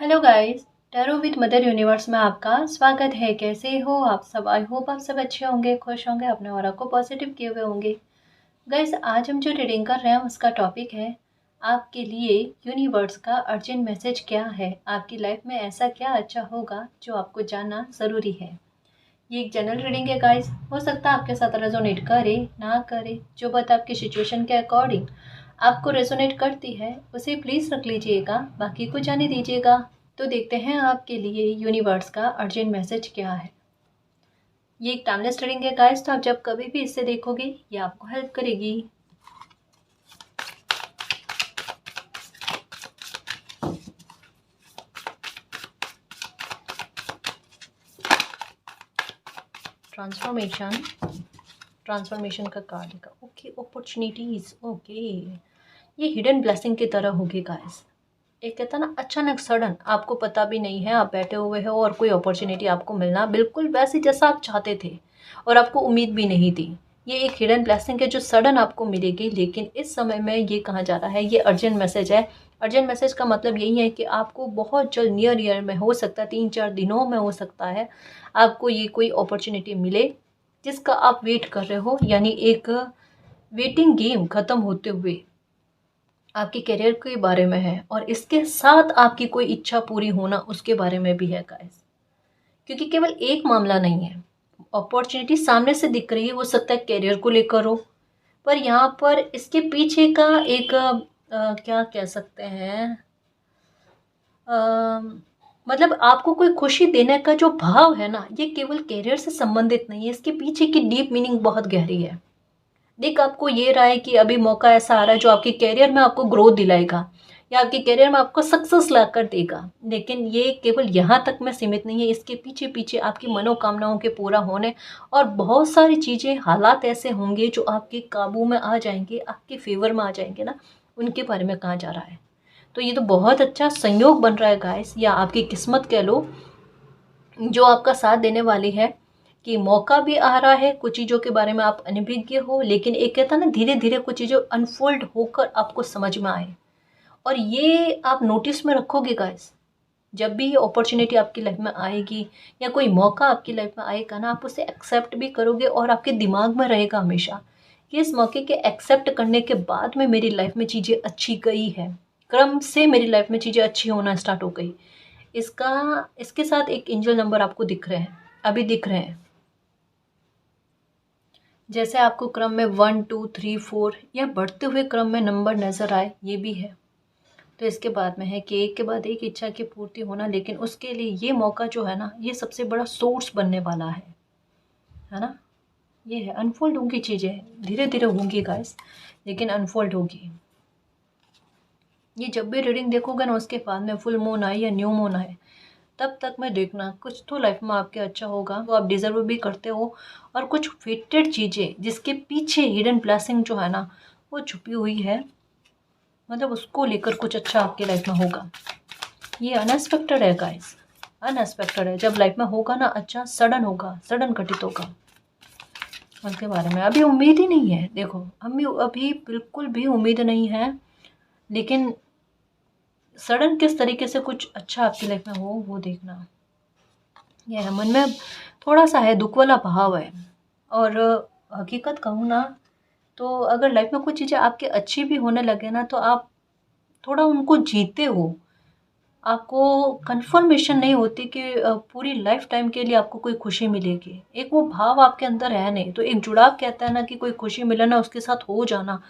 Hello guys. Tarot with mother universe में आपका स्वागत है। कैसे हो आप सब? आई होप आप सब अच्छे होंगे, खुश होंगे, अपने ऑरा को पॉजिटिव किए हुए होंगे। गाइस, आज हम जो रीडिंग कर रहे हैं उसका टॉपिक है आपके लिए यूनिवर्स का अर्जेंट मैसेज क्या है। आपकी लाइफ में ऐसा क्या अच्छा होगा जो आपको जानना ज़रूरी है। ये एक जनरल रीडिंग है गाइस। हो सकता है आपके साथ रेजोनेट करे ना करे, जो बात आपकी सिचुएशन के अकॉर्डिंग आपको रेजोनेट करती है उसे प्लीज़ रख लीजिएगा, बाकी को जाने दीजिएगा। तो देखते हैं आपके लिए यूनिवर्स का अर्जेंट मैसेज क्या है। ये एक टाइमलेस रीडिंग है गाइस, तो आप जब कभी भी इसे देखोगे ये आपको हेल्प करेगी। ट्रांसफॉर्मेशन ट्रांसफॉर्मेशन का कार्ड का ओके। अपॉर्चुनिटीज ओके, ये हिडन ब्लेसिंग की तरह होगी गाइस। एक कहता ना अचानक सडन, आपको पता भी नहीं है, आप बैठे हुए हो और कोई अपॉर्चुनिटी आपको मिलना बिल्कुल वैसे जैसा आप चाहते थे और आपको उम्मीद भी नहीं थी। ये एक हिडन ब्लेसिंग है जो सडन आपको मिलेगी। लेकिन इस समय में ये कहा जा रहा है, ये अर्जेंट मैसेज है। अर्जेंट मैसेज का मतलब यही है कि आपको बहुत जल्द, नियर ईयर में हो सकता है, 3-4 दिनों में हो सकता है, आपको ये कोई अपॉर्चुनिटी मिले जिसका आप वेट कर रहे हो। यानी एक वेटिंग गेम ख़त्म होते हुए आपके करियर के बारे में है, और इसके साथ आपकी कोई इच्छा पूरी होना उसके बारे में भी है गाइस। क्योंकि केवल एक मामला नहीं है, अपॉर्चुनिटी सामने से दिख रही है, हो सकता है करियर को लेकर हो, पर यहाँ पर इसके पीछे का एक क्या कह सकते हैं, मतलब आपको कोई खुशी देने का जो भाव है ना, ये केवल करियर से संबंधित नहीं है, इसके पीछे की डीप मीनिंग बहुत गहरी है। देख, आपको ये रहा है कि अभी मौका ऐसा आ रहा है जो आपके करियर में आपको ग्रोथ दिलाएगा या आपके करियर में आपको सक्सेस ला कर देगा। लेकिन ये केवल यहाँ तक में सीमित नहीं है, इसके पीछे पीछे आपकी मनोकामनाओं के पूरा होने और बहुत सारी चीज़ें, हालात ऐसे होंगे जो आपके काबू में आ जाएंगे, आपके फेवर में आ जाएंगे ना, उनके बारे में कहा जा रहा है। तो ये तो बहुत अच्छा संयोग बन रहा है गाइस, या आपकी किस्मत कह लो, जो आपका साथ देने वाली है कि मौका भी आ रहा है। कुछ चीज़ों के बारे में आप अनभिज्ञ हो, लेकिन एक कहता है ना, धीरे धीरे कुछ चीज़ें अनफोल्ड होकर आपको समझ में आए, और ये आप नोटिस में रखोगे गाइस। जब भी ये अपॉर्चुनिटी आपकी लाइफ में आएगी या कोई मौका आपकी लाइफ में आएगा ना, आप उसे एक्सेप्ट भी करोगे और आपके दिमाग में रहेगा हमेशा कि इस मौके के एक्सेप्ट करने के बाद में मेरी लाइफ में चीज़ें अच्छी गई है, क्रम से मेरी लाइफ में चीज़ें अच्छी होना स्टार्ट हो गई। इसका इसके साथ एक एंजल नंबर आपको दिख रहे हैं, अभी दिख रहे हैं। जैसे आपको क्रम में 1 2 3 4 या बढ़ते हुए क्रम में नंबर नज़र आए, ये भी है। तो इसके बाद में है कि एक के बाद एक इच्छा की पूर्ति होना, लेकिन उसके लिए ये मौका जो है ना, ये सबसे बड़ा सोर्स बनने वाला है ना। ये है, अनफोल्ड होंगी चीज़ें, धीरे धीरे होंगी गाइस, लेकिन अनफोल्ड होगी। ये जब भी रीडिंग देखोगे ना, उसके बाद में फुल मून आए या न्यू मून आए, तब तक मैं देखना कुछ तो लाइफ में आपके अच्छा होगा, वो आप डिज़र्व भी करते हो। और कुछ फेटेड चीज़ें जिसके पीछे हिडन ब्लेसिंग जो है ना, वो छुपी हुई है, मतलब उसको लेकर कुछ अच्छा आपकी लाइफ में होगा। ये अनएक्सपेक्टेड है गाइस, अनएक्सपेक्टेड है। जब लाइफ में होगा ना अच्छा, सडन होगा, सडन घटित होगा। उसके बारे में अभी उम्मीद ही नहीं है। देखो, हमें अभी बिल्कुल भी उम्मीद नहीं है, लेकिन सडन किस तरीके से कुछ अच्छा आपकी लाइफ में हो, वो देखना। ये है, मन में थोड़ा सा है, दुख वाला भाव है। और हकीकत कहूँ ना, तो अगर लाइफ में कुछ चीज़ें आपके अच्छी भी होने लगे ना, तो आप थोड़ा उनको जीते हो, आपको कंफर्मेशन नहीं होती कि पूरी लाइफ टाइम के लिए आपको कोई खुशी मिलेगी। एक वो भाव आपके अंदर है नहीं, तो एक जुड़ाव कहता है ना कि कोई खुशी मिले ना, उसके साथ हो जाना,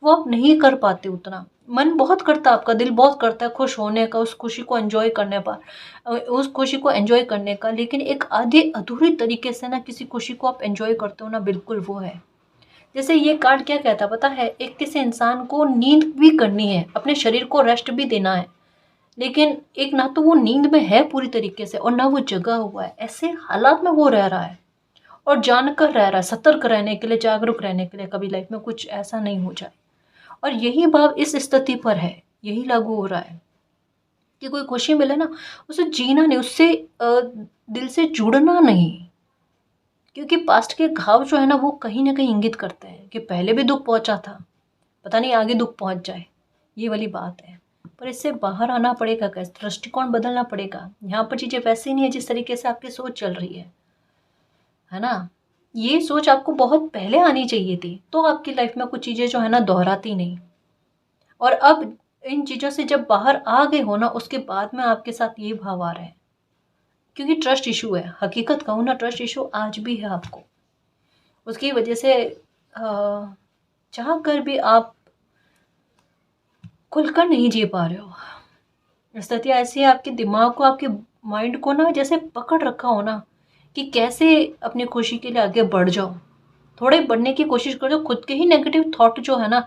वो आप नहीं कर पाते उतना। मन बहुत करता है, आपका दिल बहुत करता है खुश होने का, उस खुशी को एंजॉय करने पर, उस खुशी को एंजॉय करने का, लेकिन एक आधी अधूरी तरीके से ना किसी खुशी को आप एंजॉय करते हो ना, बिल्कुल वो है। जैसे ये कार्ड क्या कहता है पता है, एक किसी इंसान को नींद भी करनी है, अपने शरीर को रेस्ट भी देना है, लेकिन एक ना तो वो नींद में है पूरी तरीके से, और ना वो जगा हुआ है। ऐसे हालात में वो रह रहा है और जानकर रह रहा है, सतर्क रहने के लिए, जागरूक रहने के लिए, कभी लाइफ में कुछ ऐसा नहीं हो जाए। और यही भाव इस स्थिति पर है, यही लागू हो रहा है कि कोई खुशी मिले ना, उसे जीना नहीं, उससे दिल से जुड़ना नहीं। क्योंकि पास्ट के घाव जो है ना, वो कहीं ना कहीं इंगित करते हैं कि पहले भी दुख पहुंचा था, पता नहीं आगे दुख पहुंच जाए, ये वाली बात है। पर इससे बाहर आना पड़ेगा, कैसे दृष्टिकोण बदलना पड़ेगा। यहाँ पर चीज़ें वैसे नहीं है जिस तरीके से आपकी सोच चल रही है ना। ये सोच आपको बहुत पहले आनी चाहिए थी, तो आपकी लाइफ में कुछ चीज़ें जो है ना दोहराती नहीं। और अब इन चीज़ों से जब बाहर आ गए हो ना, उसके बाद में आपके साथ ये भाव आ रहा है, क्योंकि ट्रस्ट इशू है। हकीकत कहूँ ना, ट्रस्ट इशू आज भी है आपको। उसकी वजह से चाह कर भी आप खुलकर नहीं जी पा रहे हो। स्थिति ऐसी है, आपके दिमाग को, आपके माइंड को ना जैसे पकड़ रखा हो ना, कि कैसे अपनी खुशी के लिए आगे बढ़ जाओ। थोड़े बढ़ने की कोशिश कर दो, खुद के ही नेगेटिव थॉट जो है ना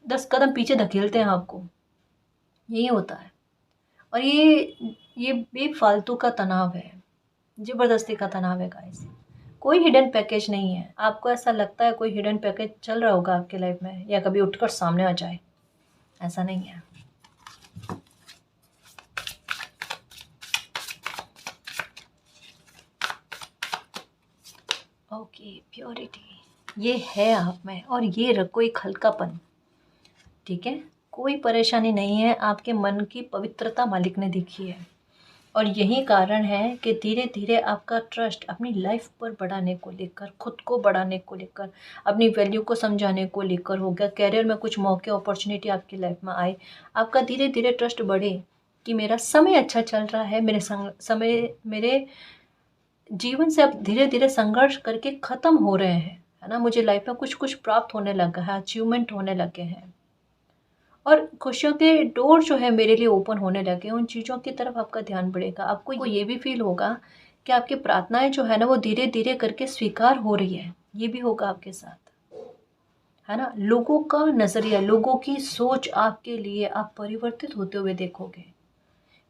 10 कदम पीछे धकेलते हैं आपको। यही होता है। और ये बेफालतू का तनाव है, ज़बरदस्ती का तनाव है गाइस। कोई हिडन पैकेज नहीं है। आपको ऐसा लगता है कोई हिडन पैकेज चल रहा होगा आपके लाइफ में, या कभी उठकर सामने आ जाए, ऐसा नहीं है। ओके, प्योरिटी ये है आप में, और ये रखो एक हल्कापन, ठीक है। कोई परेशानी नहीं है, आपके मन की पवित्रता मालिक ने देखी है। और यही कारण है कि धीरे धीरे आपका ट्रस्ट अपनी लाइफ पर बढ़ाने को लेकर, खुद को बढ़ाने को लेकर, अपनी वैल्यू को समझाने को लेकर हो गया। कैरियर में कुछ मौके, अपॉर्चुनिटी आपकी लाइफ में आए, आपका धीरे धीरे ट्रस्ट बढ़े कि मेरा समय अच्छा चल रहा है, मेरे जीवन से अब धीरे धीरे संघर्ष करके ख़त्म हो रहे हैं, है ना। मुझे लाइफ में कुछ कुछ प्राप्त होने लगा है, अचीवमेंट होने लगे हैं, और खुशियों के डोर जो है मेरे लिए ओपन होने लगे। उन चीज़ों की तरफ आपका ध्यान बढ़ेगा। आपको ये भी फील होगा कि आपकी प्रार्थनाएं जो है ना वो धीरे धीरे करके स्वीकार हो रही है। ये भी होगा आपके साथ, है ना। लोगों का नज़रिया, लोगों की सोच आपके लिए आप परिवर्तित होते हुए देखोगे,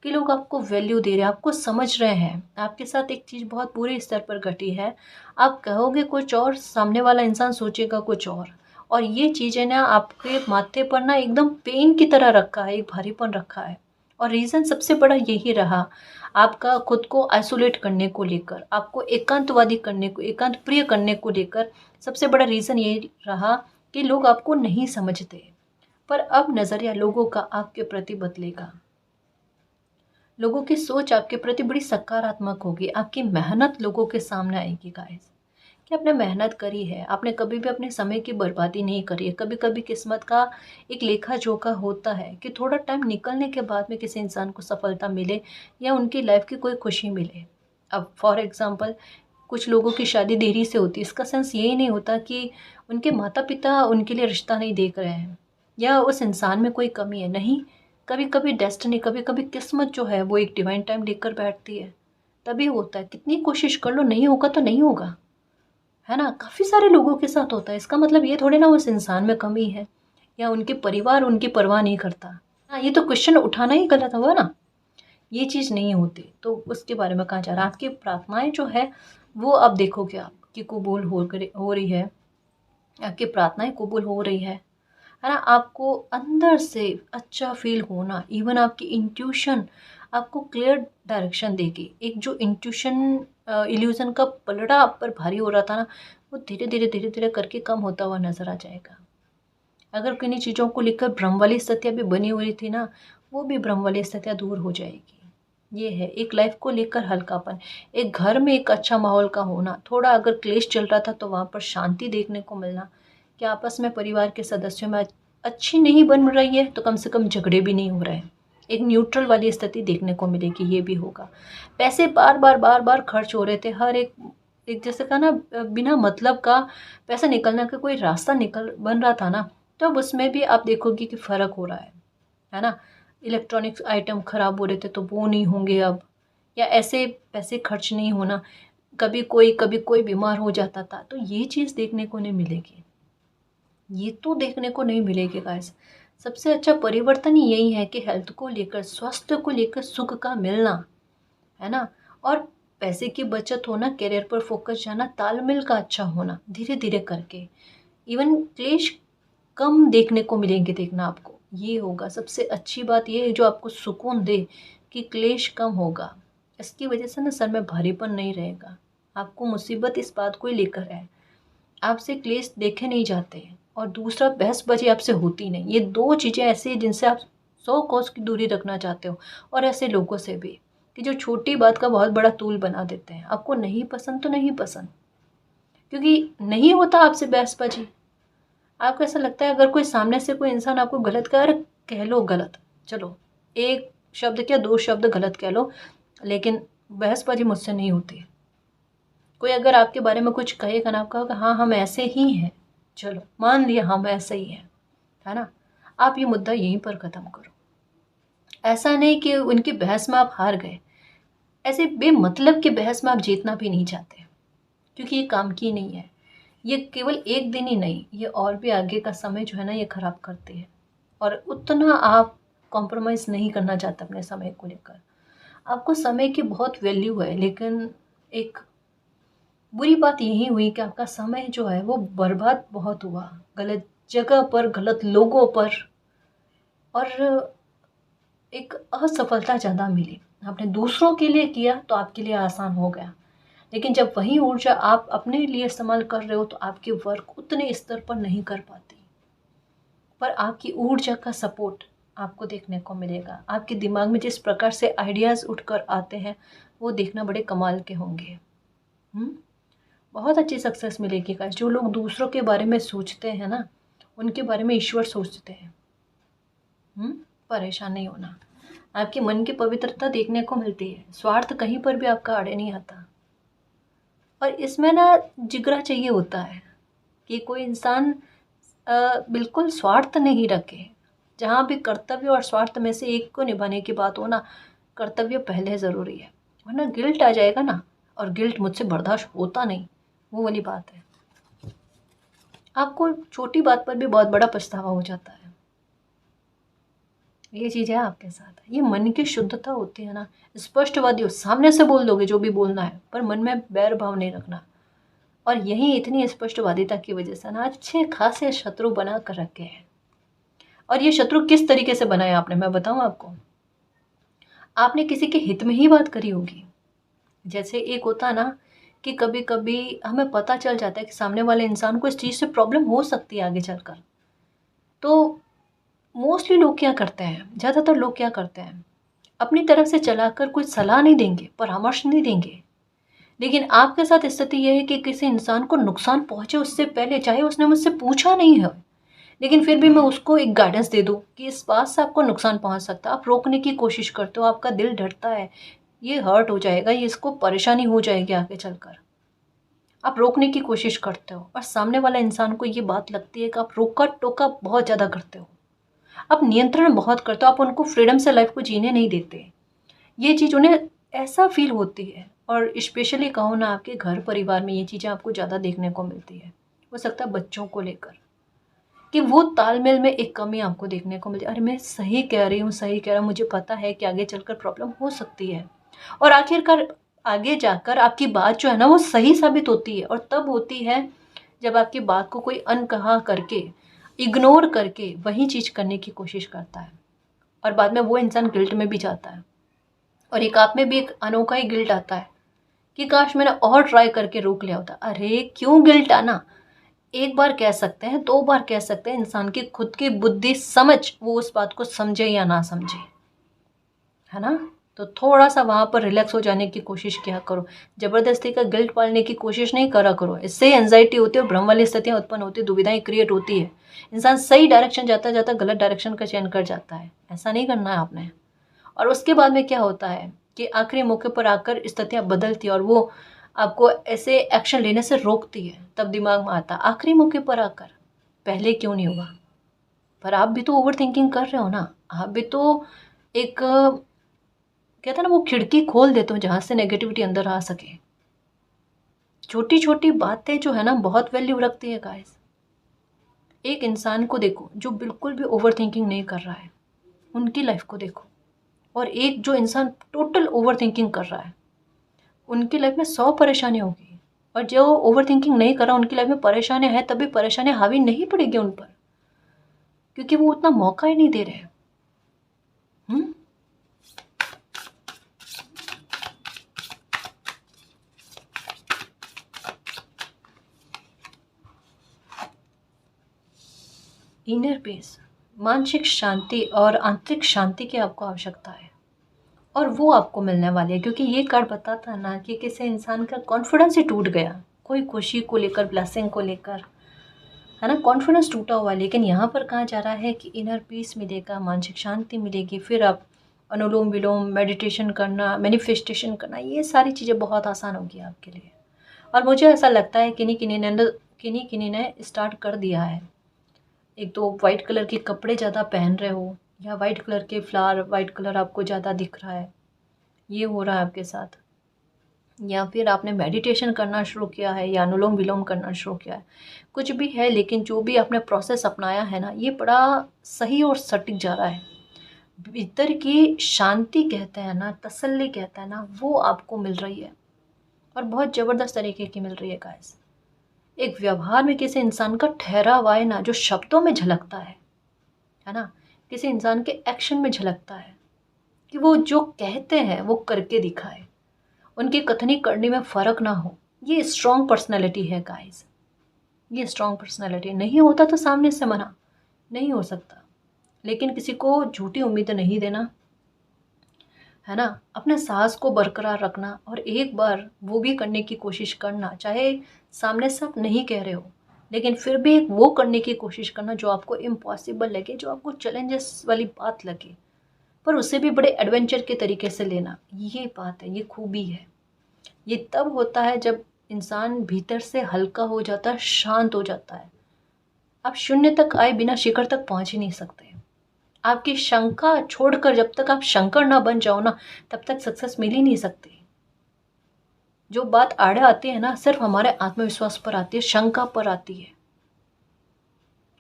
कि लोग आपको वैल्यू दे रहे हैं, आपको समझ रहे हैं। आपके साथ एक चीज़ बहुत बुरे स्तर पर घटी है, आप कहोगे कुछ और, सामने वाला इंसान सोचेगा कुछ और ये चीज़ें ना आपके माथे पर ना एकदम पेन की तरह रखा है, एक भारीपन रखा है। और रीज़न सबसे बड़ा यही रहा, आपका खुद को आइसोलेट करने को लेकर, आपको एकांतवादी करने को, एकांत प्रिय करने को लेकर सबसे बड़ा रीज़न ये रहा कि लोग आपको नहीं समझते। पर अब नज़रिया लोगों का आपके प्रति बदलेगा। लोगों की सोच आपके प्रति बड़ी सकारात्मक होगी। आपकी मेहनत लोगों के सामने आएगी गाइस, कि आपने मेहनत करी है, आपने कभी भी अपने समय की बर्बादी नहीं करी है। कभी कभी किस्मत का एक लेखा जोखा होता है कि थोड़ा टाइम निकलने के बाद में किसी इंसान को सफलता मिले या उनकी लाइफ की कोई खुशी मिले। अब फॉर एग्जांपल, कुछ लोगों की शादी देरी से होती है, इसका सेंस यही नहीं होता कि उनके माता पिता उनके लिए रिश्ता नहीं देख रहे हैं या उस इंसान में कोई कमी है, नहीं। कभी कभी डेस्टिनी, कभी कभी किस्मत जो है वो एक डिवाइन टाइम लेकर बैठती है, तभी होता है। कितनी कोशिश कर लो, नहीं होगा तो नहीं होगा, है ना। काफ़ी सारे लोगों के साथ होता है। इसका मतलब ये थोड़े ना उस इंसान में कमी है या उनके परिवार उनकी परवाह नहीं करता। हाँ, ये तो क्वेश्चन उठाना ही गलत हुआ ना। ये चीज़ नहीं होती, तो उसके बारे में कहा जा रहा है। आपकी प्रार्थनाएं जो है वो अब देखोगे आपकी कबूल हो रही है, आपकी प्रार्थनाएं कबूल हो रही है ना। आपको अंदर से अच्छा फील होना, इवन आपकी इंट्यूशन आपको क्लियर डायरेक्शन देगी। एक जो इंट्यूशन इल्यूजन का पलड़ा आप पर भारी हो रहा था ना, वो धीरे धीरे करके कम होता हुआ नजर आ जाएगा। अगर किन्हीं चीज़ों को लेकर भ्रम वाली स्थितियाँ भी बनी हुई थी ना, वो भी भ्रम वाली स्थितियाँ दूर हो जाएगी। ये है एक लाइफ को लेकर हल्कापन, एक घर में एक अच्छा माहौल का होना। थोड़ा अगर क्लेश चल रहा था तो वहाँ पर शांति देखने को मिलना, कि आपस में परिवार के सदस्यों में अच्छी नहीं बन रही है तो कम से कम झगड़े भी नहीं हो रहे हैं। एक न्यूट्रल वाली स्थिति देखने को मिलेगी, ये भी होगा। पैसे बार बार खर्च हो रहे थे, हर एक एक जैसे कहा ना, बिना मतलब का पैसा निकलने का कोई रास्ता निकल बन रहा था ना, तो अब उसमें भी आप देखोगे कि फ़र्क हो रहा है ना। इलेक्ट्रॉनिक्स आइटम ख़राब हो रहे थे तो वो नहीं होंगे अब, या ऐसे पैसे खर्च नहीं होना। कभी कोई बीमार हो जाता था, तो ये चीज़ देखने को नहीं मिलेगी। ये तो देखने को नहीं मिलेगी गाइस। सबसे अच्छा परिवर्तन ही यही है कि हेल्थ को लेकर, स्वास्थ्य को लेकर सुख का मिलना, है ना। और पैसे की बचत होना, करियर पर फोकस जाना, तालमेल का अच्छा होना धीरे धीरे करके। इवन क्लेश कम देखने को मिलेंगे, देखना आपको ये होगा। सबसे अच्छी बात ये है जो आपको सुकून दे कि क्लेश कम होगा। इसकी वजह से ना सर में भारीपन नहीं रहेगा। आपको मुसीबत इस बात को ही लेकर है, आपसे क्लेश देखे नहीं जाते हैं, और दूसरा बहसबाजी आपसे होती नहीं। ये दो चीज़ें ऐसी हैं जिनसे आप 100 कोस की दूरी रखना चाहते हो। और ऐसे लोगों से भी कि जो छोटी बात का बहुत बड़ा तूल बना देते हैं। आपको नहीं पसंद तो नहीं पसंद, क्योंकि नहीं होता आपसे बहसबाजी। आपको ऐसा लगता है अगर कोई सामने से कोई इंसान आपको गलत कह लो गलत, चलो एक शब्द क्या 2 शब्द गलत कह लो, लेकिन बहसबाजी मुझसे नहीं होती। कोई अगर आपके बारे में कुछ कहेगा ना, आपका हाँ हम ऐसे ही हैं, चलो मान लिया हम ऐसे ही हैं, है ना, आप ये मुद्दा यहीं पर ख़त्म करो। ऐसा नहीं कि उनकी बहस में आप हार गए, ऐसे बेमतलब की बहस में आप जीतना भी नहीं चाहते, क्योंकि ये काम की नहीं है। ये केवल एक दिन ही नहीं, ये और भी आगे का समय जो है ना ये ख़राब करती है। और उतना आप कॉम्प्रोमाइज़ नहीं करना चाहते अपने समय को लेकर। आपको समय की बहुत वैल्यू है, लेकिन एक बुरी बात यही हुई कि आपका समय जो है वो बर्बाद बहुत हुआ, गलत जगह पर, गलत लोगों पर, और एक असफलता ज़्यादा मिली। आपने दूसरों के लिए किया तो आपके लिए आसान हो गया, लेकिन जब वही ऊर्जा आप अपने लिए इस्तेमाल कर रहे हो तो आपकी वर्क उतने स्तर पर नहीं कर पाती। पर आपकी ऊर्जा का सपोर्ट आपको देखने को मिलेगा। आपके दिमाग में जिस प्रकार से आइडियाज़ उठकर आते हैं वो देखना बड़े कमाल के होंगे। हुँ? बहुत अच्छी सक्सेस मिलेगी गाइस। जो लोग दूसरों के बारे में सोचते हैं ना, उनके बारे में ईश्वर सोचते हैं। परेशान नहीं होना। आपके मन की पवित्रता देखने को मिलती है। स्वार्थ कहीं पर भी आपका आड़े नहीं आता। और इसमें ना जिगरा चाहिए होता है कि कोई इंसान बिल्कुल स्वार्थ नहीं रखे। जहाँ भी कर्तव्य और स्वार्थ में से एक को निभाने की बात हो ना, कर्तव्य पहले ज़रूरी है, वरना गिल्ट आ जाएगा ना, और गिल्ट मुझसे बर्दाश्त होता नहीं, वो वाली बात है। आपको छोटी बात पर भी बहुत बड़ा पछतावा हो जाता है। ये चीज़ है आपके साथ। ये मन की शुद्धता होती है ना, स्पष्टवादी हो, सामने से बोल दोगे जो भी बोलना है, पर मन में बैर भाव नहीं रखना। और यही इतनी स्पष्टवादिता की वजह से ना अच्छे खासे शत्रु बना कर रखे हैं। और ये शत्रु किस तरीके से बनाए आपने, मैं बताऊं आपको। आपने किसी के हित में ही बात करी होगी। जैसे एक होता है ना कि कभी कभी हमें पता चल जाता है कि सामने वाले इंसान को इस चीज़ से प्रॉब्लम हो सकती है आगे चलकर, तो मोस्टली लोग क्या करते हैं, ज़्यादातर लोग क्या करते हैं, अपनी तरफ से चलाकर कोई सलाह नहीं देंगे, परामर्श नहीं देंगे। लेकिन आपके साथ स्थिति यह है कि किसी इंसान को नुकसान पहुंचे उससे पहले, चाहे उसने मुझसे पूछा नहीं है, लेकिन फिर भी मैं उसको एक गाइडेंस दे दूं कि इस बात से आपको नुकसान पहुंच सकता है, आप रोकने की कोशिश करते हो, आपका दिल डरता है, ये हर्ट हो जाएगा, ये इसको परेशानी हो जाएगी आगे चलकर, आप रोकने की कोशिश करते हो, और सामने वाला इंसान को ये बात लगती है कि आप रोका टोका बहुत ज़्यादा करते हो, आप नियंत्रण बहुत करते हो, आप उनको फ्रीडम से लाइफ को जीने नहीं देते। ये चीज़ उन्हें ऐसा फील होती है, और स्पेशली कहूँ ना आपके घर परिवार में ये चीज़ें आपको ज़्यादा देखने को मिलती है। हो सकता है बच्चों को लेकर कि वो तालमेल में एक कमी आपको देखने को मिलती है। अरे मैं सही कह रही हूँ, सही कह रहा हूँ, मुझे पता है कि आगे चलकर प्रॉब्लम हो सकती है, और आखिरकार आगे जाकर आपकी बात जो है ना वो सही साबित होती है, और तब होती है जब आपकी बात को कोई अनकहा करके, इग्नोर करके वही चीज़ करने की कोशिश करता है, और बाद में वो इंसान गिल्ट में भी जाता है। और एक आप में भी एक अनोखा ही गिल्ट आता है कि काश मैंने और ट्राई करके रोक लिया होता। अरे क्यों गिल्ट आना, एक बार कह सकते हैं, 2 बार कह सकते हैं, इंसान की खुद की बुद्धि समझ वो उस बात को समझे या ना समझे, है ना। तो थोड़ा सा वहाँ पर रिलैक्स हो जाने की कोशिश किया करो, ज़बरदस्ती का गिल्ट पालने की कोशिश नहीं करा करो। इससे एंजाइटी होती है, भ्रम वाली स्थितियाँ उत्पन्न होती है, दुविधाएं क्रिएट होती है, इंसान सही डायरेक्शन जाता जाता गलत डायरेक्शन का चयन कर जाता है। ऐसा नहीं करना है आपने। और उसके बाद में क्या होता है कि आखिरी मौके पर आकर स्थितियाँ बदलती है, और वो आपको ऐसे एक्शन लेने से रोकती है। तब दिमाग में आता आखिरी मौके पर आकर पहले क्यों नहीं हुआ। पर आप भी तो ओवर थिंकिंग कर रहे हो ना, आप भी तो एक कहते हैं ना वो खिड़की खोल देते हो जहाँ से नेगेटिविटी अंदर आ सके। छोटी छोटी बातें जो है ना बहुत वैल्यू रखती है गाइस। एक इंसान को देखो जो बिल्कुल भी ओवर थिंकिंग नहीं कर रहा है, उनकी लाइफ को देखो, और एक जो इंसान टोटल ओवर थिंकिंग कर रहा है, उनकी लाइफ में 100 परेशानी होगी। और जो ओवर थिंकिंग नहीं कर रहा उनकी लाइफ में परेशानियां हैं, तभी परेशानियां हावी नहीं पड़ेगी उन पर, क्योंकि वो उतना मौका ही नहीं दे रहे हैं। इनर पीस मानसिक शांति और आंतरिक शांति की आपको आवश्यकता है, और वो आपको मिलने वाली है, क्योंकि ये कार्ड बताता है ना कि किसी इंसान का कॉन्फिडेंस ही टूट गया, कोई खुशी को लेकर, ब्लेसिंग को लेकर, है ना, कॉन्फिडेंस टूटा हुआ है। लेकिन यहाँ पर कहा जा रहा है कि इनर पीस मिलेगा, मानसिक शांति मिलेगी। फिर आप अनुलोम विलोम, मेडिटेशन करना, मैनिफेस्टेशन करना, ये सारी चीज़ें बहुत आसान होगी आपके लिए। और मुझे ऐसा लगता है किन्हीं किन्हीं ने स्टार्ट कर दिया है। एक तो वाइट कलर के कपड़े ज़्यादा पहन रहे हो, या वाइट कलर के फ्लावर, वाइट कलर आपको ज़्यादा दिख रहा है, ये हो रहा है आपके साथ। या फिर आपने मेडिटेशन करना शुरू किया है, या अनुलोम विलोम करना शुरू किया है, कुछ भी है, लेकिन जो भी आपने प्रोसेस अपनाया है ना, ये बड़ा सही और सटीक जा रहा है। भीतर की शांति कहते हैं ना, तसल्ली कहते हैं ना, वो आपको मिल रही है, और बहुत ज़बरदस्त तरीके की मिल रही है गाइस। एक व्यवहार में किसी इंसान का ठहराव है ना, जो शब्दों में झलकता है ना, किसी इंसान के एक्शन में झलकता है, कि वो जो कहते हैं वो करके दिखाए, उनकी कथनी करनी में फ़र्क ना हो। ये स्ट्रॉन्ग पर्सनैलिटी है गाइस, ये स्ट्रॉन्ग पर्सनैलिटी। नहीं होता तो सामने से मना, नहीं हो सकता, लेकिन किसी को झूठी उम्मीदें नहीं देना, है ना, अपने साहस को बरकरार रखना, और एक बार वो भी करने की कोशिश करना, चाहे सामने से आप नहीं कह रहे हो, लेकिन फिर भी एक वो करने की कोशिश करना जो आपको इम्पॉसिबल लगे, जो आपको चैलेंजेस वाली बात लगे, पर उसे भी बड़े एडवेंचर के तरीके से लेना। ये बात है, ये खूबी है। ये तब होता है जब इंसान भीतर से हल्का हो जाता है, शांत हो जाता है। आप शून्य तक आए बिना शिखर तक पहुंच ही नहीं सकते। आपकी शंका छोड़कर जब तक आप शंकर ना बन जाओ ना, तब तक सक्सेस मिल ही नहीं सकती। जो बात आड़े आती है ना, सिर्फ हमारे आत्मविश्वास पर आती है, शंका पर आती है।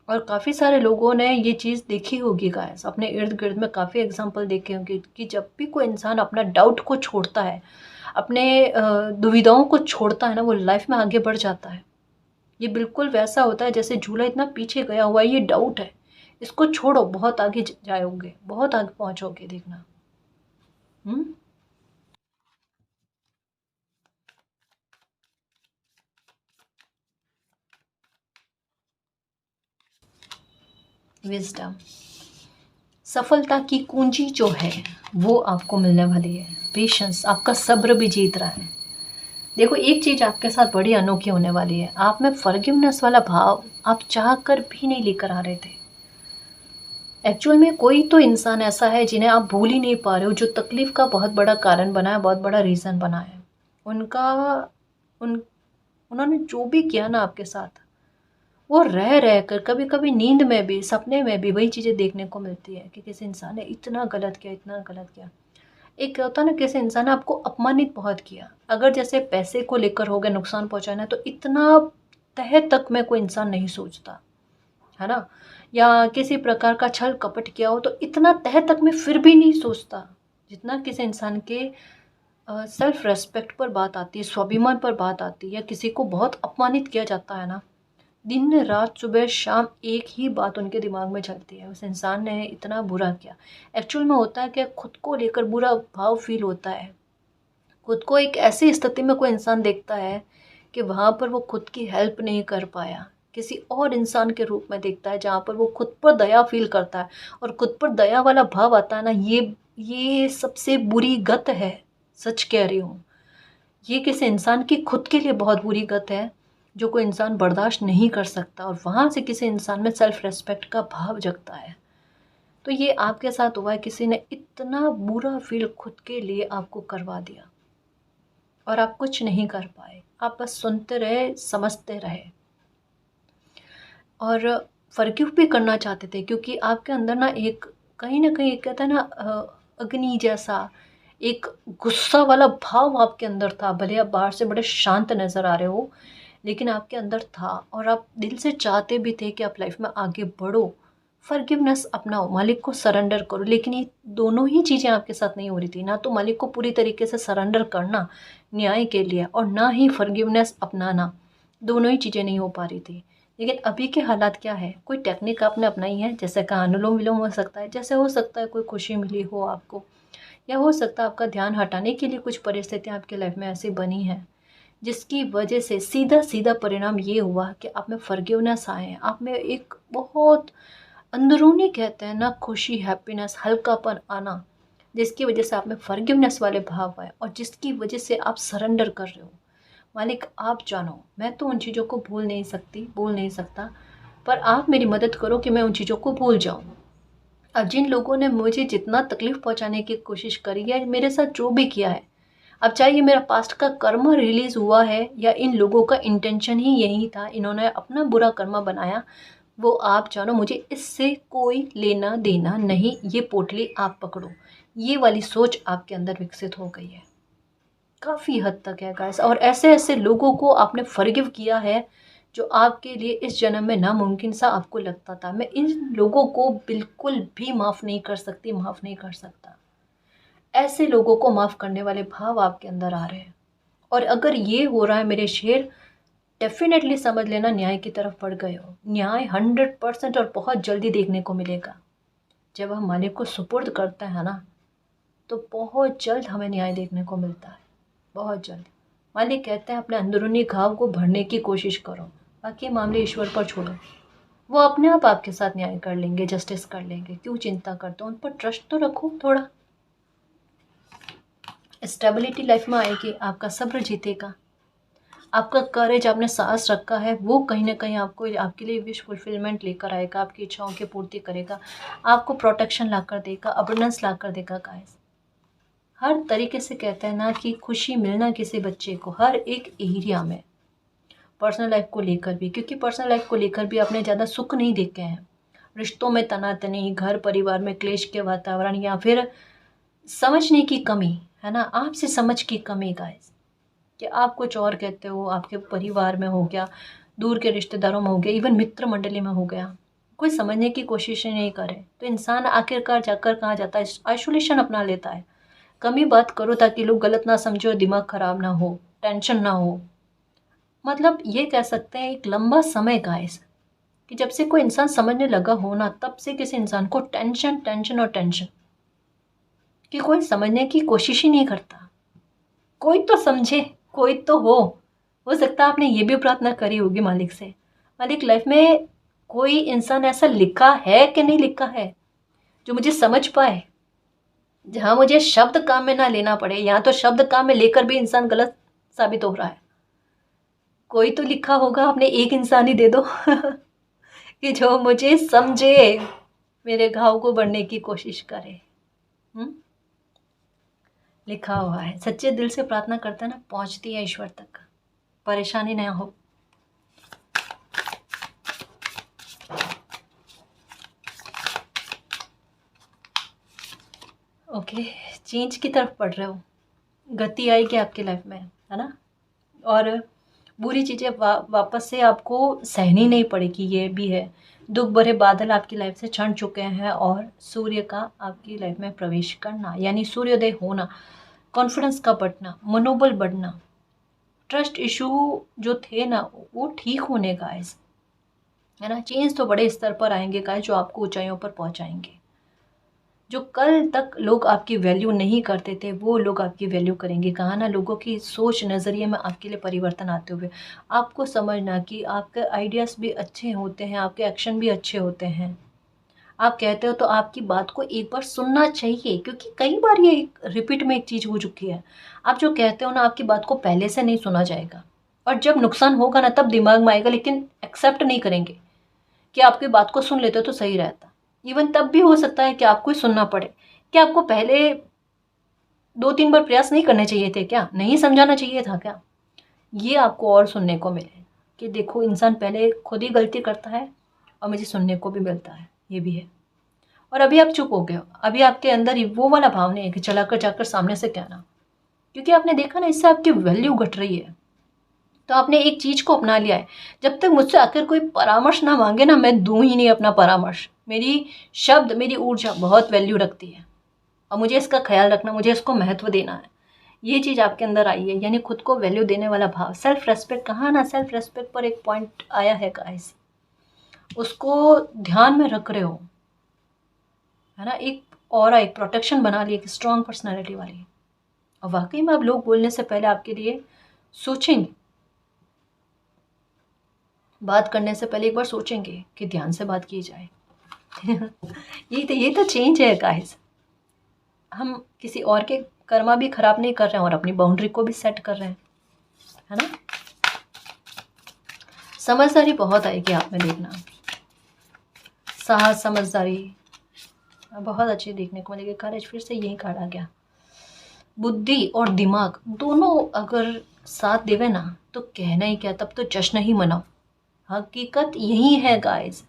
और काफ़ी सारे लोगों ने ये चीज़ देखी होगी गाइस, अपने इर्द गिर्द में काफ़ी एग्जाम्पल देखे होंगे, कि जब भी कोई इंसान अपना डाउट को छोड़ता है, अपने दुविधाओं को छोड़ता है ना, वो लाइफ में आगे बढ़ जाता है। ये बिल्कुल वैसा होता है जैसे झूला इतना पीछे गया हुआ है, ये डाउट है, इसको छोड़ो, बहुत आगे जाओगे, बहुत आगे पहुंचोगे, देखना। हम्म। विजडम, सफलता की कुंजी जो है वो आपको मिलने वाली है। पेशेंस, आपका सब्र भी जीत रहा है। देखो, एक चीज़ आपके साथ बड़ी अनोखी होने वाली है, आप में फॉरगिवनेस वाला भाव आप चाह कर भी नहीं लेकर आ रहे थे। एक्चुअल में कोई तो इंसान ऐसा है जिन्हें आप भूल ही नहीं पा रहे हो, जो तकलीफ का बहुत बड़ा कारण बना है, बहुत बड़ा रीज़न बना है। उनका उन उन्होंने जो भी किया ना आपके साथ, वो रह कर कभी कभी नींद में भी, सपने में भी वही चीज़ें देखने को मिलती है, कि किसी इंसान ने इतना गलत किया, इतना गलत किया। एक क्या होता है ना, किसी इंसान ने आपको अपमानित बहुत किया, अगर जैसे पैसे को लेकर हो गया नुकसान पहुंचाना, तो इतना तह तक में कोई इंसान नहीं सोचता, है ना। या किसी प्रकार का छल कपट किया हो, तो इतना तह तक में फिर भी नहीं सोचता, जितना किसी इंसान के सेल्फ रेस्पेक्ट पर बात आती है, स्वाभिमान पर बात आती है, या किसी को बहुत अपमानित किया जाता है ना, दिन रात सुबह शाम एक ही बात उनके दिमाग में चलती है, उस इंसान ने इतना बुरा किया। एक्चुअल में होता है कि खुद को लेकर बुरा भाव फील होता है, खुद को एक ऐसी स्थिति में कोई इंसान देखता है कि वहाँ पर वो खुद की हेल्प नहीं कर पाया, किसी और इंसान के रूप में देखता है, जहाँ पर वो खुद पर दया फील करता है, और खुद पर दया वाला भाव आता है ना, ये सबसे बुरी गत है। सच कह रही हूँ, ये किसी इंसान की खुद के लिए बहुत बुरी गत है, जो कोई इंसान बर्दाश्त नहीं कर सकता, और वहाँ से किसी इंसान में सेल्फ रेस्पेक्ट का भाव जगता है। तो ये आपके साथ हुआ है, किसी ने इतना बुरा फील खुद के लिए आपको करवा दिया, और आप कुछ नहीं कर पाए, आप बस सुनते रहे, समझते रहे, और फॉरगिव भी करना चाहते थे, क्योंकि आपके अंदर ना कहीं एक कहता है ना, अग्नि जैसा एक गुस्सा वाला भाव आपके अंदर था। भले आप बाहर से बड़े शांत नज़र आ रहे हो, लेकिन आपके अंदर था, और आप दिल से चाहते भी थे कि आप लाइफ में आगे बढ़ो, फॉरगिवनेस अपनाओ, मालिक को सरेंडर करो। लेकिन ये दोनों ही चीज़ें आपके साथ नहीं हो रही थी, ना तो मालिक को पूरी तरीके से सरेंडर करना न्याय के लिए, और ना ही फॉरगिवनेस अपनाना, दोनों ही चीज़ें नहीं हो पा रही थी। लेकिन अभी के हालात क्या है, कोई टेक्निक आपने अपनाई है, जैसे कहा अनुलोम विलोम हो सकता है, जैसे हो सकता है कोई खुशी मिली हो आपको, या हो सकता है आपका ध्यान हटाने के लिए कुछ परिस्थितियाँ आपकी लाइफ में ऐसी बनी हैं, जिसकी वजह से सीधा सीधा परिणाम ये हुआ कि आप में फॉरगिवनेस आए, आप में एक बहुत अंदरूनी कहते हैं ना खुशी, हैप्पीनेस, हल्कापन आना, जिसकी वजह से आप में फॉरगिवनेस वाले भाव आए और जिसकी वजह से आप सरेंडर कर रहे हो। मालिक आप जानो, मैं तो उन चीज़ों को भूल नहीं सकती, भूल नहीं सकता, पर आप मेरी मदद करो कि मैं उन चीज़ों को भूल जाऊँ। अब जिन लोगों ने मुझे जितना तकलीफ़ पहुँचाने की कोशिश करी है, मेरे साथ जो भी किया है, अब चाहे ये मेरा पास्ट का कर्म रिलीज़ हुआ है या इन लोगों का इंटेंशन ही यही था, इन्होंने अपना बुरा कर्मा बनाया, वो आप जानो, मुझे इससे कोई लेना देना नहीं, ये पोटली आप पकड़ो। ये वाली सोच आपके अंदर विकसित हो गई है। काफ़ी हद तक है गाइस, और ऐसे-ऐसे लोगों को आपने फ़ॉरगिव किया है, जो आपके लिए इस जन्म में नामुमकिन सा आपको लगता था। मैं इन लोगों को बिल्कुल भी माफ़ नहीं कर सकती, माफ़ नहीं कर सकता। ऐसे लोगों को माफ़ करने वाले भाव आपके अंदर आ रहे हैं। और अगर ये हो रहा है मेरे शेर, डेफ़िनेटली समझ लेना न्याय की तरफ बढ़ गए हो। न्याय 100% और बहुत जल्दी देखने को मिलेगा। जब हम मालिक को सुपुर्द करते हैं ना, तो बहुत जल्द हमें न्याय देखने को मिलता है, बहुत जल्द। मालिक कहते हैं अपने अंदरूनी घाव को भरने की कोशिश करो, बाकी मामले ईश्वर पर छोड़ो। वो अपने आप आपके साथ न्याय कर लेंगे, जस्टिस कर लेंगे। क्यों चिंता करते हो? उन पर ट्रस्ट तो रखो थोड़ा। स्टेबिलिटी लाइफ में आएगी, आपका सब्र जीतेगा, आपका करेज, आपने साहस रखा है, वो कहीं ना कहीं आपको आपके लिए विश फुलफिलमेंट लेकर आएगा, आपकी इच्छाओं की पूर्ति करेगा, आपको प्रोटेक्शन ला कर देगा, अबंडेंस ला कर देगा गाइस। हर तरीके से कहते हैं ना कि खुशी मिलना किसी बच्चे को हर एक एरिया में, पर्सनल लाइफ को लेकर भी, क्योंकि पर्सनल लाइफ को लेकर भी आपने ज़्यादा सुख नहीं देखे हैं। रिश्तों में तनातनी, घर परिवार में क्लेश के वातावरण, या फिर समझने की कमी, है ना, आपसे समझ की कमी गाइस, कि आप कुछ और कहते हो, आपके परिवार में हो गया, दूर के रिश्तेदारों में हो गया, इवन मित्र मंडली में हो गया, कोई समझने की कोशिश ही नहीं करे, तो इंसान आखिरकार जाकर कहाँ जाता है? आइसोलेशन अपना लेता है। कम ही बात करो ताकि लोग गलत ना समझो और दिमाग खराब ना हो, टेंशन ना हो। मतलब ये कह सकते हैं एक लंबा समय का है कि जब से कोई इंसान समझने लगा हो ना, तब से किसी इंसान को टेंशन टेंशन और टेंशन, कि कोई समझने की कोशिश ही नहीं करता। कोई तो समझे, कोई तो हो सकता है आपने ये भी प्रार्थना करी होगी मालिक से, मालिक लाइफ में कोई इंसान ऐसा लिखा है कि नहीं लिखा है जो मुझे समझ पाए, जहाँ मुझे शब्द काम में ना लेना पड़े। यहाँ तो शब्द काम में लेकर भी इंसान गलत साबित हो रहा है। कोई तो लिखा होगा, आपने एक इंसान ही दे दो कि जो मुझे समझे, मेरे घाव को बढ़ने की कोशिश करे। लिखा हुआ है, सच्चे दिल से प्रार्थना करते हैं ना, पहुंचती है ईश्वर तक, परेशानी ना हो। ओके, चेंज की तरफ बढ़ रहे हो, गति आएगी आपकी लाइफ में, है ना, और बुरी चीज़ें वापस से आपको सहनी नहीं पड़ेगी, ये भी है। दुख भरे बादल आपकी लाइफ से छन चुके हैं और सूर्य का आपकी लाइफ में प्रवेश करना, यानी सूर्योदय होना, कॉन्फिडेंस का बढ़ना, मनोबल बढ़ना, ट्रस्ट इशू जो थे ना वो ठीक होने गाइस, है ना, चेंज तो बड़े स्तर पर आएंगे गाइस, जो आपको ऊंचाइयों पर पहुंचाएंगे। जो कल तक लोग आपकी वैल्यू नहीं करते थे, वो लोग आपकी वैल्यू करेंगे। कहा ना, लोगों की सोच नज़रिए में आपके लिए परिवर्तन आते हुए, आपको समझना कि आपके आइडियाज़ भी अच्छे होते हैं, आपके एक्शन भी अच्छे होते हैं। आप कहते हो तो आपकी बात को एक बार सुनना चाहिए, क्योंकि कई बार ये रिपीट में एक चीज़ हो चुकी है। आप जो कहते हो ना, आपकी बात को पहले से नहीं सुना जाएगा, और जब नुकसान होगा ना तब दिमाग में आएगा, लेकिन एक्सेप्ट नहीं करेंगे कि आपकी बात को सुन लेते तो सही रहता। इवन तब भी हो सकता है कि आपको ही सुनना पड़े। कि आपको पहले 2-3 बार प्रयास नहीं करने चाहिए थे क्या? नहीं समझाना चाहिए था क्या? ये आपको और सुनने को मिले कि देखो, इंसान पहले खुद ही गलती करता है और मुझे सुनने को भी मिलता है, ये भी है। और अभी आप चुप हो गए हो, अभी आपके अंदर ही वो वाला भाव नहीं है कि चलाकर जाकर सामने से कहना, क्योंकि आपने देखा ना इससे आपकी वैल्यू घट रही है। तो आपने एक चीज़ को अपना लिया है, जब तक मुझसे आकर कोई परामर्श ना मांगे ना, मैं दूँ ही नहीं अपना परामर्श। मेरी शब्द, मेरी ऊर्जा बहुत वैल्यू रखती है, और मुझे इसका ख्याल रखना, मुझे इसको महत्व देना है। ये चीज़ आपके अंदर आई है, यानी खुद को वैल्यू देने वाला भाव, सेल्फ रेस्पेक्ट। कहा ना, सेल्फ रेस्पेक्ट पर एक पॉइंट आया है गाइस, उसको ध्यान में रख रहे हो, है ना, एक और एक प्रोटेक्शन बना ली, एक स्ट्रॉन्ग पर्सनैलिटी वाली। और वाकई में आप लोग बोलने से पहले आपके लिए सोचेंगे, बात करने से पहले एक बार सोचेंगे कि ध्यान से बात की जाए। ये तो चेंज है गाइस। हम किसी और के कर्मा भी खराब नहीं कर रहे हैं और अपनी बाउंड्री को भी सेट कर रहे हैं, है ना। समझदारी बहुत आएगी आप में, देखना। साहस, समझदारी बहुत अच्छी देखने को मिलेगी। करेज, फिर से यही कार्ड आ गया। बुद्धि और दिमाग दोनों अगर साथ देवे ना तो कहना ही क्या, तब तो जश्न ही मनाओ। हकीकत यही है गाइस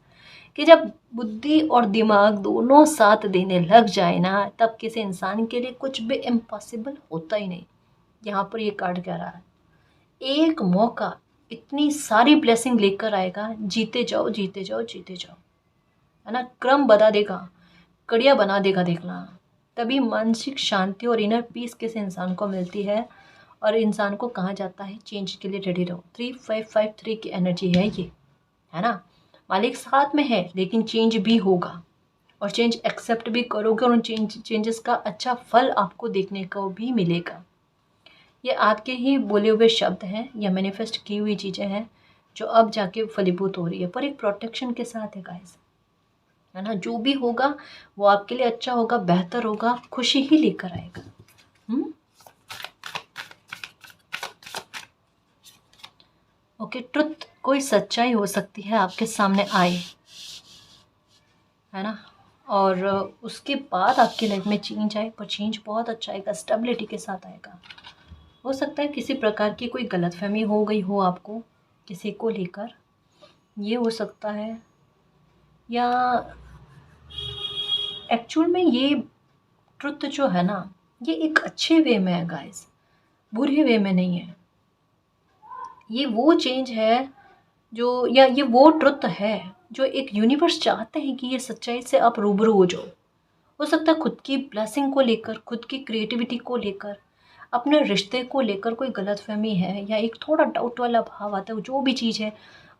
कि जब बुद्धि और दिमाग दोनों साथ देने लग जाए ना, तब किसी इंसान के लिए कुछ भी इम्पॉसिबल होता ही नहीं। यहाँ पर ये कार्ड कह रहा है, एक मौका इतनी सारी ब्लेसिंग लेकर आएगा, जीते जाओ जीते जाओ जीते जाओ, है ना। क्रम बता देगा, कड़िया बना देगा, देखना। तभी मानसिक शांति और इनर पीस किसी इंसान को मिलती है और इंसान को कहा जाता है चेंज के लिए रेडी रहो। 3553 की एनर्जी है ये, है ना। मालिक साथ में है, लेकिन चेंज भी होगा और चेंज एक्सेप्ट भी करोगे और उन चेंजेस का अच्छा फल आपको देखने को भी मिलेगा। ये आपके ही बोले हुए शब्द हैं या मैनिफेस्ट की हुई चीज़ें हैं जो अब जाके फलीभूत हो रही है, पर एक प्रोटेक्शन के साथ है गाइस, है ना। जो भी होगा वो आपके लिए अच्छा होगा, बेहतर होगा, खुशी ही लेकर आएगा। ओके, ट्रुथ, कोई सच्चाई हो सकती है आपके सामने आए, है ना। और उसके बाद आपकी लाइफ में चेंज आए, पर चेंज बहुत अच्छा आएगा, स्टेबिलिटी के साथ आएगा। हो सकता है किसी प्रकार की कोई गलतफहमी हो गई हो आपको किसी को लेकर, ये हो सकता है, या एक्चुअल में ये ट्रुथ जो है ना, ये एक अच्छे वे में है गाइस, बुरे वे में नहीं है। ये वो चेंज है जो, या ये वो ट्रुथ है जो एक यूनिवर्स चाहते हैं कि ये सच्चाई से आप रूबरू हो जाओ। हो सकता है खुद की ब्लेसिंग को लेकर, खुद की क्रिएटिविटी को लेकर, अपने रिश्ते को लेकर कोई गलतफहमी है या एक थोड़ा डाउट वाला भाव आता है, जो भी चीज़ है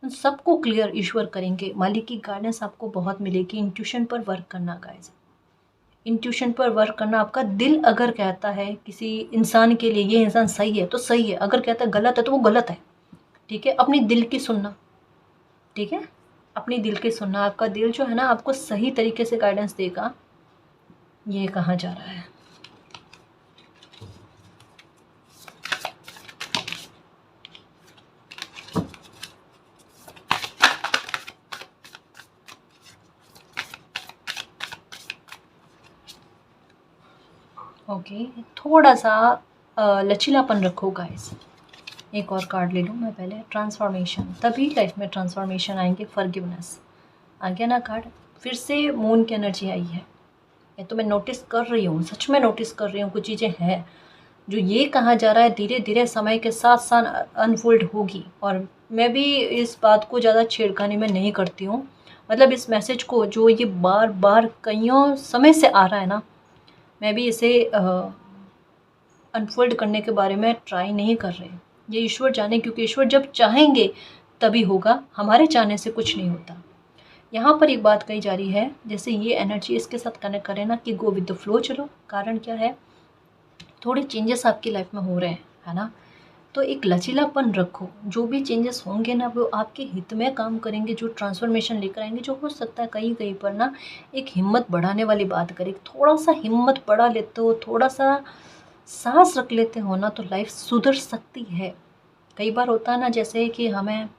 उन सबको क्लियर ईश्वर करेंगे। मालिक की गाइडेंस आपको बहुत मिलेगी। इंट्यूशन पर वर्क करना गाइस, इंट्यूशन पर वर्क करना। आपका दिल अगर कहता है किसी इंसान के लिए ये इंसान सही है तो सही है, अगर कहता है गलत है तो वो गलत है, ठीक है। अपनी दिल की सुनना, ठीक है, अपनी दिल की सुनना। आपका दिल जो है ना आपको सही तरीके से गाइडेंस देगा, ये कहा जा रहा है। ओके, थोड़ा सा लचीलापन रखो गाइस। एक और कार्ड ले लूँ मैं पहले। ट्रांसफॉर्मेशन, तभी लाइफ में ट्रांसफॉर्मेशन आएंगे। फॉरगिवनेस आ गया ना कार्ड, फिर से मून की एनर्जी आई है। ये तो मैं नोटिस कर रही हूँ, सच में नोटिस कर रही हूँ, कुछ चीज़ें हैं जो ये कहा जा रहा है धीरे धीरे समय के साथ साथ अनफोल्ड होगी। और मैं भी इस बात को ज़्यादा छेड़खानी में नहीं करती हूँ, मतलब इस मैसेज को जो ये बार बार कईयों समय से आ रहा है ना, मैं भी इसे अनफोल्ड करने के बारे में ट्राई नहीं कर रहे। ये ईश्वर जाने, क्योंकि ईश्वर जब चाहेंगे तभी होगा, हमारे चाहने से कुछ नहीं होता। यहाँ पर एक बात कही जा रही है, जैसे ये एनर्जी इसके साथ कनेक्ट करें ना कि गो विद द फ्लो चलो। कारण क्या है, थोड़े चेंजेस आपकी लाइफ में हो रहे हैं, है ना। तो एक लचीलापन रखो, जो भी चेंजेस होंगे ना वो आपके हित में काम करेंगे, जो ट्रांसफॉर्मेशन लेकर आएंगे। जो हो सकता है कहीं कहीं पर ना एक हिम्मत बढ़ाने वाली बात करें, थोड़ा सा हिम्मत बढ़ा लेते हो, थोड़ा सा सांस रख लेते हो ना, तो लाइफ सुधर सकती है। कई बार होता है ना जैसे कि हमें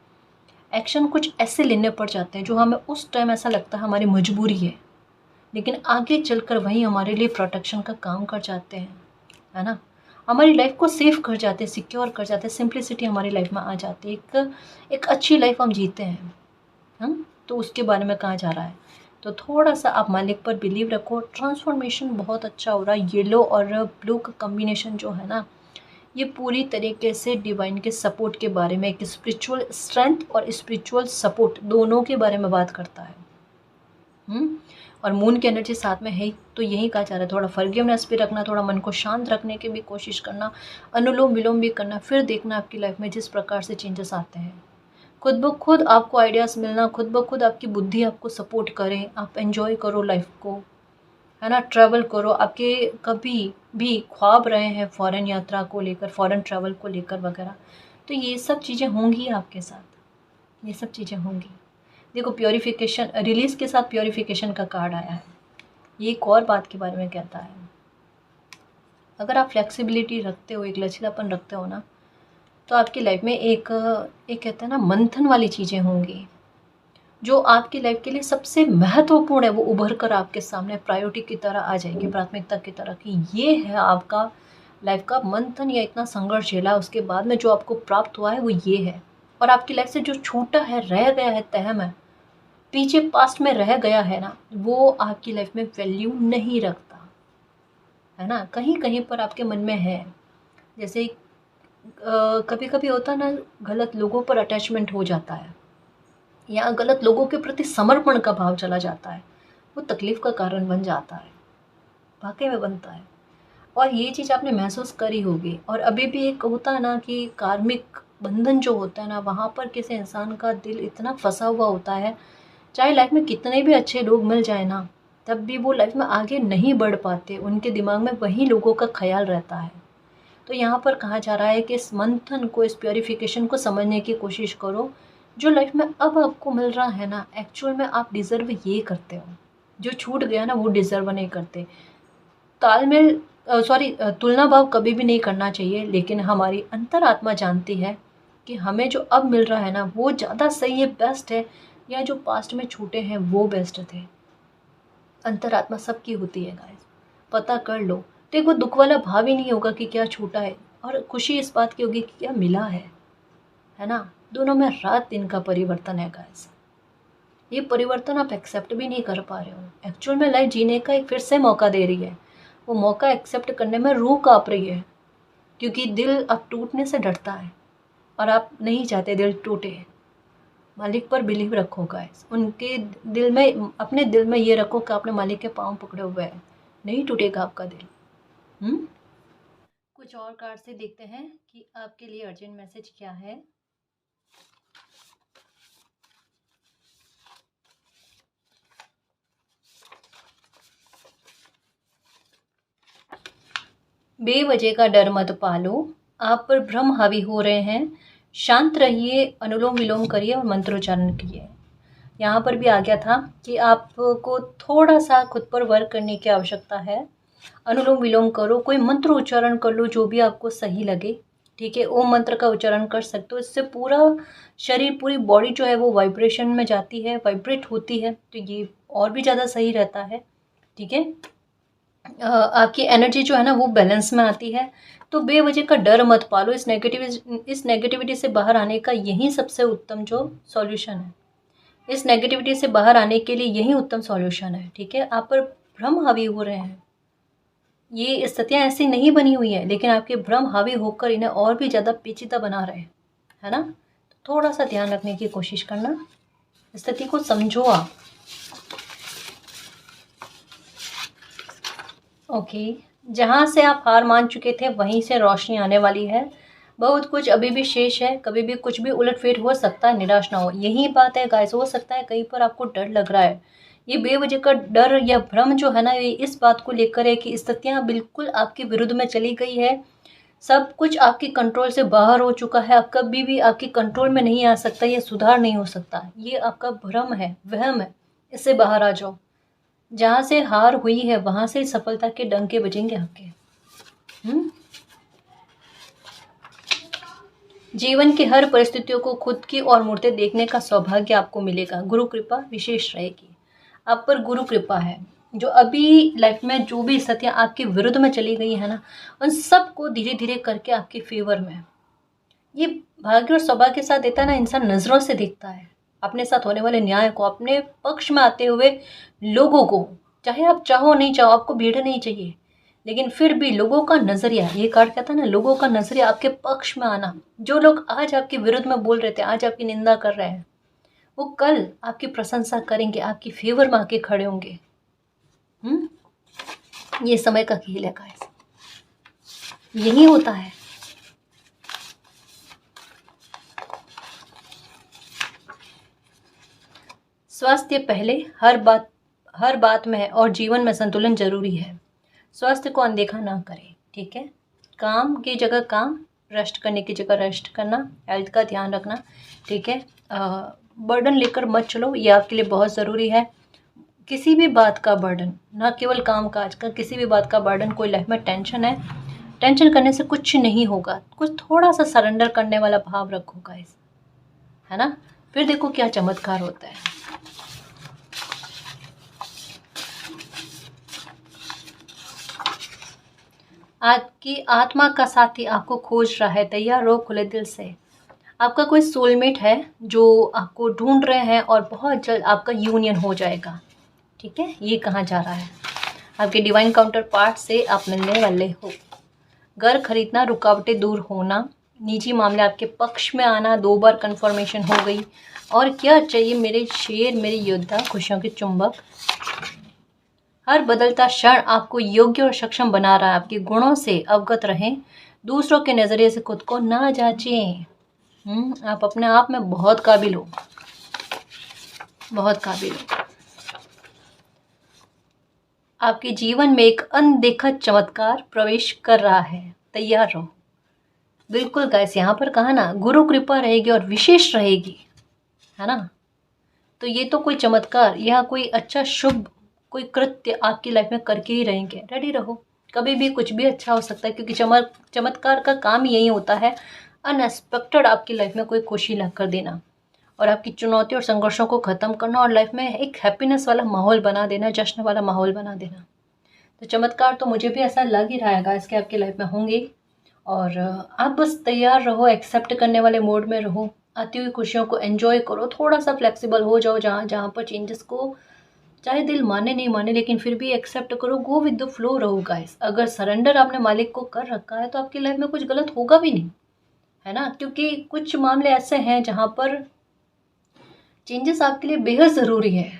एक्शन कुछ ऐसे लेने पड़ जाते हैं जो हमें उस टाइम ऐसा लगता है हमारी मजबूरी है, लेकिन आगे चलकर वही हमारे लिए प्रोटेक्शन का काम कर जाते हैं, है ना। हमारी लाइफ को सेफ कर जाते हैं, सिक्योर कर जाते हैं, सिंप्लिसिटी हमारी लाइफ में आ जाती है, एक अच्छी लाइफ हम जीते हैं हम। तो उसके बारे में कहा जा रहा है। तो थोड़ा सा आप मालिक पर बिलीव रखो। ट्रांसफॉर्मेशन बहुत अच्छा हो रहा है। येलो और ब्लू का कॉम्बिनेशन जो है ना, ये पूरी तरीके से डिवाइन के सपोर्ट के बारे में, एक स्पिरिचुअल स्ट्रेंथ और स्पिरिचुअल सपोर्ट दोनों के बारे में बात करता है। और मून की एनर्जी साथ में है, तो यही कहा जा रहा है थोड़ा फॉरगिवनेस भी रखना, थोड़ा मन को शांत रखने की भी कोशिश करना, अनुलोम विलोम भी करना। फिर देखना आपकी लाइफ में जिस प्रकार से चेंजेस आते हैं, खुद ब खुद आपको आइडियाज़ मिलना, खुद ब खुद आपकी बुद्धि आपको सपोर्ट करे। आप एंजॉय करो लाइफ को, है ना। ट्रैवल करो। आपके कभी भी ख्वाब रहे हैं फॉरेन यात्रा को लेकर, फॉरेन ट्रैवल को लेकर वगैरह, तो ये सब चीज़ें होंगी आपके साथ, ये सब चीज़ें होंगी। देखो प्योरीफिकेशन, रिलीज़ के साथ प्योरीफिकेशन का कार्ड आया है। ये एक और बात के बारे में कहता है, अगर आप फ्लेक्सिबिलिटी रखते हो, एक लचीलापन रखते हो ना, तो आपकी लाइफ में एक कहते हैं ना मंथन वाली चीज़ें होंगी जो आपकी लाइफ के लिए सबसे महत्वपूर्ण है, वो उभर कर आपके सामने प्रायोरिटी की तरह आ जाएगी, प्राथमिकता की तरह, कि ये है आपका लाइफ का मंथन या इतना संघर्ष झेला, उसके बाद में जो आपको प्राप्त हुआ है वो ये है। और आपकी लाइफ से जो छूटा है, रह गया है, तहम है, पीछे पास्ट में रह गया है ना, वो आपकी लाइफ में वैल्यू नहीं रखता है ना, कहीं कहीं पर आपके मन में है। जैसे कभी कभी होता है ना, गलत लोगों पर अटैचमेंट हो जाता है या गलत लोगों के प्रति समर्पण का भाव चला जाता है, वो तकलीफ का कारण बन जाता है, वाकई में बनता है। और ये चीज़ आपने महसूस करी होगी। और अभी भी एक होता है ना कि कार्मिक बंधन जो होता है ना, वहाँ पर किसी इंसान का दिल इतना फंसा हुआ होता है, चाहे लाइफ में कितने भी अच्छे लोग मिल जाए ना, तब भी वो लाइफ में आगे नहीं बढ़ पाते, उनके दिमाग में वही लोगों का ख्याल रहता है। तो यहाँ पर कहा जा रहा है कि इस मंथन को, इस प्योरीफिकेशन को समझने की कोशिश करो। जो लाइफ में अब आपको मिल रहा है ना, एक्चुअल में आप डिज़र्व ये करते हो, जो छूट गया ना वो डिज़र्व नहीं करते। तालमेल तुलना भाव कभी भी नहीं करना चाहिए, लेकिन हमारी अंतरात्मा जानती है कि हमें जो अब मिल रहा है ना वो ज़्यादा सही है, बेस्ट है, या जो पास्ट में छूटे हैं वो बेस्ट थे। अंतरात्मा सबकी होती है गाइस, पता कर लो। देखो दुख वाला भाव ही नहीं होगा कि क्या छूटा है, और खुशी इस बात की होगी कि क्या मिला है ना। दोनों में रात दिन का परिवर्तन है गाइस। ये परिवर्तन आप एक्सेप्ट भी नहीं कर पा रहे हो। एक्चुअल में लाइफ जीने का एक फिर से मौका दे रही है, वो मौका एक्सेप्ट करने में रूह कांप रही है, क्योंकि दिल अब टूटने से डरता है और आप नहीं चाहते दिल टूटे। मालिक पर बिलीव रखो गाइस, उनके दिल में, अपने दिल में ये रखो कि आपने मालिक के पाँव पकड़े हुए हैं, नहीं टूटेगा आपका दिल। कुछ और कार्ड से देखते हैं कि आपके लिए अर्जेंट मैसेज क्या है। बेवजह का डर मत पालो, आप पर भ्रम हावी हो रहे हैं, शांत रहिए, अनुलोम विलोम करिए और मंत्रोच्चारण कीजिए। यहाँ पर भी आ गया था कि आपको थोड़ा सा खुद पर वर्क करने की आवश्यकता है। अनुलोम विलोम करो, कोई मंत्र उच्चारण कर लो जो भी आपको सही लगे, ठीक है। ओम मंत्र का उच्चारण कर सकते हो, इससे पूरा शरीर, पूरी बॉडी जो है वो वाइब्रेशन में जाती है, वाइब्रेट होती है, तो ये और भी ज़्यादा सही रहता है, ठीक है। आपकी एनर्जी जो है ना वो बैलेंस में आती है। तो बेवजह का डर मत पालो, इस नेगेटिविटी से बाहर आने का यही सबसे उत्तम जो सॉल्यूशन है। इस नेगेटिविटी से बाहर आने के लिए यही उत्तम सॉल्यूशन है, ठीक है। आप पर भ्रम हावी हो रहे हैं, ये स्थितियाँ ऐसी नहीं बनी हुई है, लेकिन आपके भ्रम हावी होकर इन्हें और भी ज़्यादा पेचीदा बना रहे हैं, है ना। तो थोड़ा सा ध्यान रखने की कोशिश करना, स्थिति को समझो आप। ओके, जहाँ से आप हार मान चुके थे वहीं से रोशनी आने वाली है। बहुत कुछ अभी भी शेष है, कभी भी कुछ भी उलटफेर हो सकता है, निराश ना हो। यही बात है गाइस, हो सकता है कहीं पर आपको डर लग रहा है। ये बेवजह का डर या भ्रम जो है ना, ये इस बात को लेकर है कि स्थितियाँ बिल्कुल आपके विरुद्ध में चली गई है, सब कुछ आपकी कंट्रोल से बाहर हो चुका है, अब कभी भी आपकी कंट्रोल में नहीं आ सकता, ये सुधार नहीं हो सकता। ये आपका भ्रम है, वहम है, इससे बाहर आ जाओ। जहाँ से हार हुई है वहाँ से सफलता के डंके बजेंगे आपके। जीवन की हर परिस्थितियों को खुद की ओर मुड़ते देखने का सौभाग्य आपको मिलेगा। गुरु कृपा विशेष रहेगी, आप पर गुरु कृपा है। जो अभी लाइफ में जो भी स्थितियाँ आपके विरुद्ध में चली गई है ना, उन सब को धीरे धीरे करके आपके फेवर में, ये भाग्य और सौभाग्य के साथ देता है ना, इंसान नज़रों से देखता है अपने साथ होने वाले न्याय को, अपने पक्ष में आते हुए लोगों को। चाहे आप चाहो नहीं चाहो, आपको भीड़ नहीं चाहिए, लेकिन फिर भी लोगों का नज़रिया, ये कार्ड कहता है ना, लोगों का नज़रिया आपके पक्ष में आना। जो लोग आज आपके विरुद्ध में बोल रहे थे, आज आपकी निंदा कर रहे हैं, वो कल आपकी प्रशंसा करेंगे, आपकी फेवर में आके खड़े होंगे। ये समय का खेल है गाइस, यही होता है। स्वास्थ्य पहले, हर बात में है, और जीवन में संतुलन जरूरी है। स्वास्थ्य को अनदेखा ना करें, ठीक है। काम की जगह काम, रेस्ट करने की जगह रेस्ट करना, हेल्थ का ध्यान रखना, ठीक है। बर्डन लेकर मत चलो, ये आपके लिए बहुत ज़रूरी है। किसी भी बात का बर्डन, ना केवल काम काज का, किसी भी बात का बर्डन, कोई लाइफ में टेंशन है, टेंशन करने से कुछ नहीं होगा। कुछ थोड़ा सा सरेंडर करने वाला भाव रखो गाइस, है ना, फिर देखो क्या चमत्कार होता है। आपकी आत्मा का साथी आपको खोज रहा है, तैयार रहो खुले दिल से। आपका कोई सोलमेट है जो आपको ढूंढ रहे हैं और बहुत जल्द आपका यूनियन हो जाएगा, ठीक है, ये कहा जा रहा है। आपके डिवाइन काउंटर पार्ट से आप मिलने वाले हो। घर खरीदना, रुकावटें दूर होना, निजी मामले आपके पक्ष में आना, 2 बार कन्फर्मेशन हो गई। और क्या चाहिए मेरे शेर, मेरे योद्धा, खुशियों के चुंबक। हर बदलता क्षण आपको योग्य और सक्षम बना रहा है। आपके गुणों से अवगत रहें, दूसरों के नज़रिए से खुद को ना जांचें। आप अपने आप में बहुत काबिल हो, बहुत काबिल हो। आपके जीवन में एक अनदेखा चमत्कार प्रवेश कर रहा है, तैयार रहो। बिल्कुल गाइस, यहाँ पर कहा ना, गुरु कृपा रहेगी और विशेष रहेगी, है ना। तो ये तो कोई चमत्कार या कोई अच्छा शुभ कोई कृत्य आपकी लाइफ में करके ही रहेंगे। रेडी रहो, कभी भी कुछ भी अच्छा हो सकता है, क्योंकि चमत्कार का काम यही होता है, अनएक्सपेक्टेड आपकी लाइफ में कोई खुशी ला कर देना और आपकी चुनौती और संघर्षों को ख़त्म करना और लाइफ में एक हैप्पीनेस वाला माहौल बना देना, जश्न वाला माहौल बना देना। तो चमत्कार तो मुझे भी ऐसा लग ही रहा है गाइस कि आपकी लाइफ में होंगे। और आप बस तैयार रहो, एक्सेप्ट करने वाले मोड में रहो, आती हुई खुशियों को एंजॉय करो, थोड़ा सा फ्लेक्सिबल हो जाओ जहाँ जहाँ पर चेंजेस को चाहे दिल माने नहीं माने, लेकिन फिर भी एक्सेप्ट करो, गो विद द फ्लो रहो गाइस। अगर सरेंडर आपने मालिक को कर रखा है तो आपकी लाइफ में कुछ गलत होगा भी नहीं, है ना, क्योंकि कुछ मामले ऐसे हैं जहाँ पर चेंजेस आपके लिए बेहद ज़रूरी है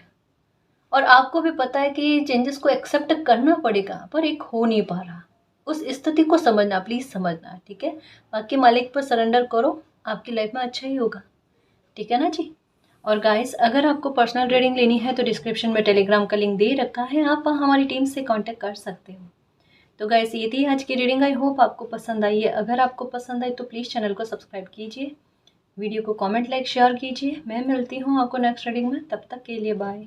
और आपको भी पता है कि चेंजेस को एक्सेप्ट करना पड़ेगा, पर एक हो नहीं पा रहा। उस स्थिति को समझना, प्लीज़ समझना, ठीक है। बाकी मालिक पर सरेंडर करो, आपकी लाइफ में अच्छा ही होगा, ठीक है ना जी। और गाइस, अगर आपको पर्सनल रीडिंग लेनी है तो डिस्क्रिप्शन में टेलीग्राम का लिंक दे रखा है, आप हमारी टीम से कांटेक्ट कर सकते हो। तो गाइस, ये थी आज की रीडिंग, आई होप आपको पसंद आई है। अगर आपको पसंद आई तो प्लीज़ चैनल को सब्सक्राइब कीजिए, वीडियो को कमेंट, लाइक, शेयर कीजिए। मैं मिलती हूँ आपको नेक्स्ट रीडिंग में, तब तक के लिए बाय।